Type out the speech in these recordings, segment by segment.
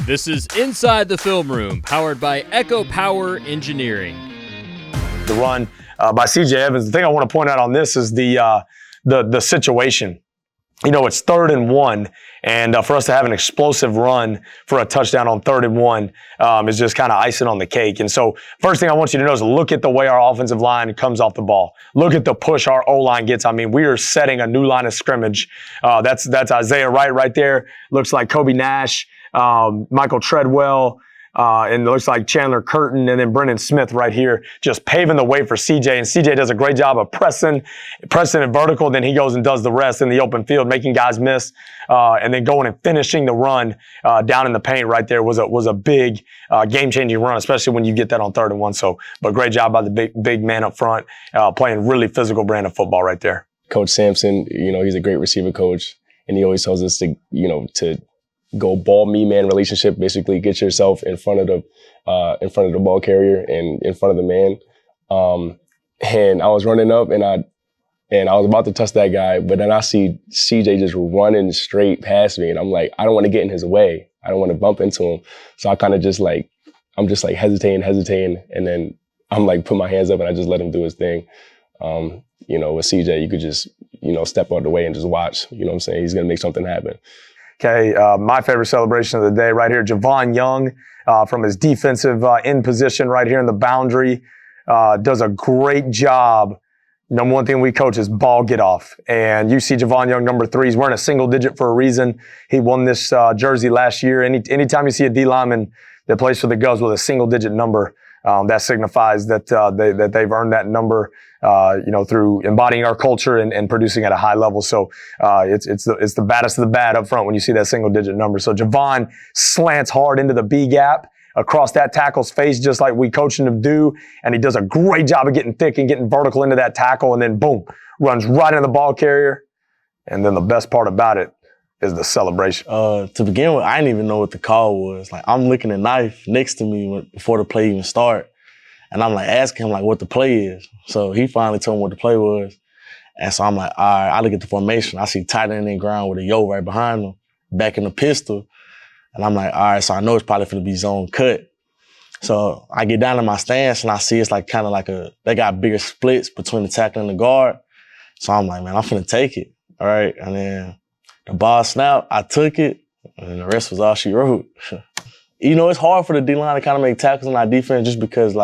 This is Inside the Film Room, powered by Echo Power Engineering. The run by C.J. Evans. The thing I want to point out on this is the situation. You know, it's 3rd and 1, and for us to have an explosive run for a touchdown on 3rd and 1 is just kind of icing on the cake. And so, first thing I want you to know is look at the way our offensive line comes off the ball. Look at the push our O-line gets. I mean, we are setting a new line of scrimmage. That's Isaiah Wright right there. Looks like Kobe Nash, Michael Treadwell, and it looks like Chandler Curtin, and then Brennan Smith right here, just paving the way for CJ. And CJ does a great job of pressing it vertical. Then he goes and does the rest in the open field, making guys miss, and then going and finishing the run down in the paint right there was a big game-changing run, especially when you get that on 3rd and 1. So, but great job by the big man up front, playing really physical brand of football right there. Coach Sampson, he's a great receiver coach, and he always tells us to go ball me man relationship. Basically, get yourself in front of the ball carrier and in front of the man. And I was running up and I was about to touch that guy, but then I see CJ just running straight past me, and I'm like, I don't want to get in his way. I don't want to bump into him. So I kind of I'm just hesitating, and then I'm like put my hands up and I just let him do his thing. With CJ, you could just step out the way and just watch. You know what I'm saying? He's gonna make something happen. Okay, my favorite celebration of the day right here, Javon Young from his defensive end position right here in the boundary does a great job. Number one thing we coach is ball get off. And you see Javon Young, number 3, he's wearing a single digit for a reason. He won this jersey last year. Anytime you see a D lineman that plays for the Govs with a single digit number, that signifies that they've earned that number, through embodying our culture and producing at a high level. So it's the baddest of the bad up front when you see that single digit number. So Javon slants hard into the B gap across that tackle's face, just like we coached him to do, and he does a great job of getting thick and getting vertical into that tackle, and then boom, runs right into the ball carrier. And then the best part about it is the celebration. To begin with, I didn't even know what the call was. Like, I'm looking at Knife next to me before the play even start. And I'm like asking him what the play is. So he finally told me what the play was. And so I'm like, all right, I look at the formation. I see tight end in ground with a yo right behind him, back in the pistol. And I'm like, all right, so I know it's probably going to be zone cut. So I get down in my stance and I see it's they got bigger splits between the tackle and the guard. So I'm like, man, I'm finna take it. All right. And then the ball snapped, I took it, and the rest was all she wrote. It's hard for the D-line to kind of make tackles in our defense just because,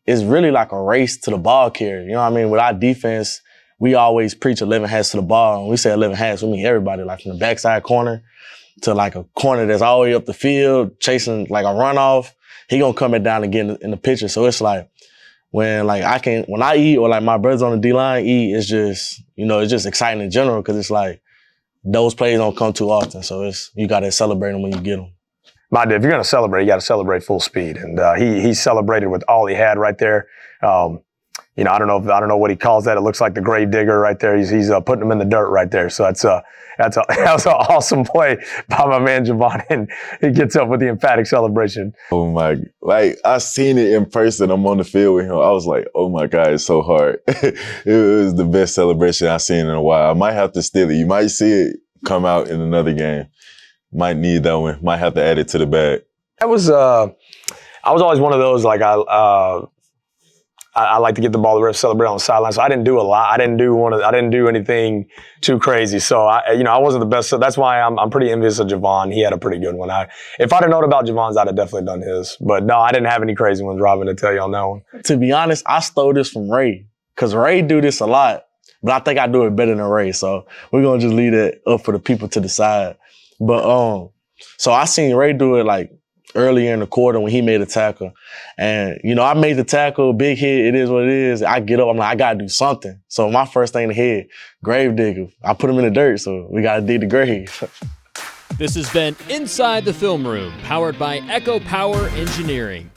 it's really like a race to the ball carrier. You know what I mean? With our defense, we always preach 11 hats to the ball. And we say 11 hats, we mean everybody, from the backside corner to a corner that's all the way up the field, chasing a runoff. He gonna come down and get in the picture. So it's when I eat or my brothers on the D-line eat, it's just, it's just exciting in general because it's those plays don't come too often. So you gotta celebrate them when you get them. If you're going to celebrate, you got to celebrate full speed. And he celebrated with all he had right there. I don't know what he calls that. It looks like the grave digger right there. He's putting him in the dirt right there. So that's an awesome play by my man Javon, and he gets up with the emphatic celebration. Oh my! I seen it in person. I'm on the field with him. I was like, oh my God, it's so hard. It was the best celebration I've seen in a while. I might have to steal it. You might see it come out in another game. Might need that one. Might have to add it to the bag. That was I was always one of those I like to get the ball, the rest celebrate on the sideline. So I didn't do a lot. I didn't do anything too crazy. So I wasn't the best. So that's why I'm pretty envious of Javon. He had a pretty good one. If I'd have known about Javon's, I'd have definitely done his. But no, I didn't have any crazy ones, Robin, to tell you on that one. To be honest, I stole this from Ray because Ray do this a lot, but I think I do it better than Ray. So we're gonna just leave it up for the people to decide. But so I seen Ray do it earlier in the quarter when he made a tackle. And, I made the tackle, big hit, it is what it is. I get up, I'm like, I gotta do something. So my first thing to hit, grave digger. I put him in the dirt, so we gotta dig the grave. This has been Inside the Film Room, powered by Echo Power Engineering.